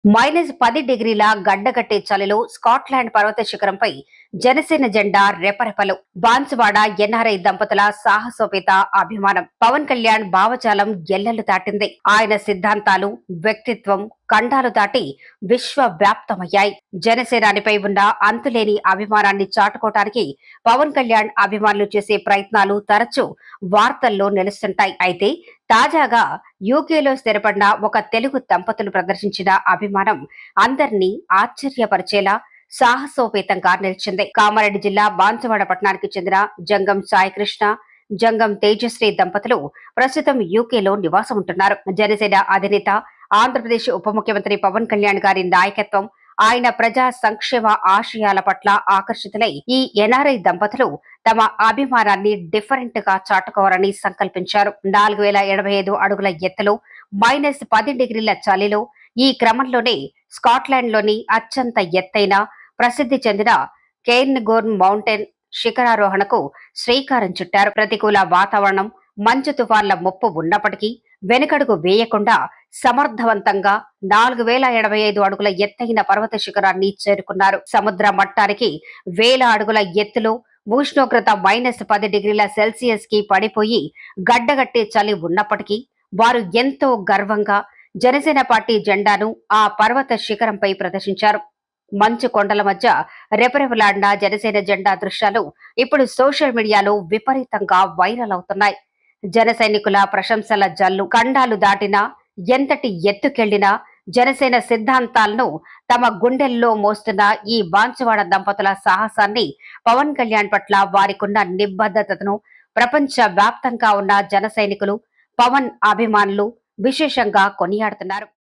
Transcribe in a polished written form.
-10 డిగ్రీల గడ్డగట్టే చలిలో స్కాట్లాండ్ పర్వత శిఖరంపై జనసేన జెండా రెపరెపలు. బాన్సువాడ ఎన్ఆర్ఐ దంపతుల సాహసోపేత అభిమానం. పవన్ కళ్యాణ్ భావజాలం ఎల్లలు దాటింది. ఆయన సిద్ధాంతాలు, వ్యక్తిత్వం ఖండాలు దాటి విశ్వవ్యాప్తమయ్యాయి. జనసేనానిపై ఉన్న అంతులేని అభిమానాన్ని చాటుకోవటానికి పవన్ కళ్యాణ్ అభిమానులు చేసే ప్రయత్నాలు తరచూ వార్తల్లో నిలుస్తుంటాయి. అయితే తాజాగా యూకేలో స్థిరపడిన ఒక తెలుగు దంపతులు ప్రదర్శించిన అభిమానం అందరినీ ఆశ్చర్యపరిచేలా సాహసోపేతంగా నిలిచింది. కామారెడ్డి జిల్లా బాన్సువాడ పట్టణానికి చెందిన జంగం సాయికృష్ణ, జంగం తేజశ్రీ దంపతులు ప్రస్తుతం యూకేలో నివాసం ఉంటున్నారు. జనసేన అధినేత, ఆంధ్రప్రదేశ్ ఉప ముఖ్యమంత్రి పవన్ కళ్యాణ్ గారి నాయకత్వం, ఆయన ప్రజా సంక్షేమ ఆశయాల పట్ల ఆకర్షితులై ఈ ఎన్ఆర్ఐ దంపతులు తమ అభిమానాన్ని డిఫరెంట్ గా చాటుకోవాలని సంకల్పించారు. 4085 అడుగుల ఎత్తులో -10 డిగ్రీల చలిలో ఈ క్రమంలోనే స్కాట్లాండ్ లోని అత్యంత ఎత్తైన, ప్రసిద్ధి చెందిన కేర్న్గోర్న్ మౌంటైన్ శిఖరారోహణకు శ్రీకారం చుట్టారు. ప్రతికూల వాతావరణం, మంచు తుఫాన్ల ముప్పు ఉన్నప్పటికీ వెనుకడుగు వేయకుండా సమర్థవంతంగా 4085 అడుగుల ఎత్తైన పర్వత శిఖరాన్ని చేరుకున్నారు. సముద్ర మట్టానికి 1000 అడుగుల ఎత్తులో ఉష్ణోగ్రత -10 డిగ్రీల సెల్సియస్ కి పడిపోయి గడ్డగట్టే చలి ఉన్నప్పటికీ వారు ఎంతో గర్వంగా జనసేన పార్టీ జెండాను ఆ పర్వత శిఖరంపై ప్రదర్శించారు. మంచు కొండల మధ్య రెపరెపలాడిన జనసేన జెండా దృశ్యాలు ఇప్పుడు సోషల్ మీడియాలో విపరీతంగా వైరల్ అవుతున్నాయి. జన సైనికుల ప్రశంసల జల్లు. ఖండాలు దాటినా, ఎంతటి ఎత్తుకెళ్లినా జనసేన సిద్ధాంతాలను తమ గుండెల్లో మోస్తున్న ఈ బాన్సువాడ దంపతుల సాహసాన్ని, పవన్ కళ్యాణ్ పట్ల వారికున్న నిబద్ధతను ప్రపంచ వ్యాప్తంగా ఉన్న జన సైనికులు, పవన్ అభిమానులు విశేషంగా కొనియాడుతున్నారు.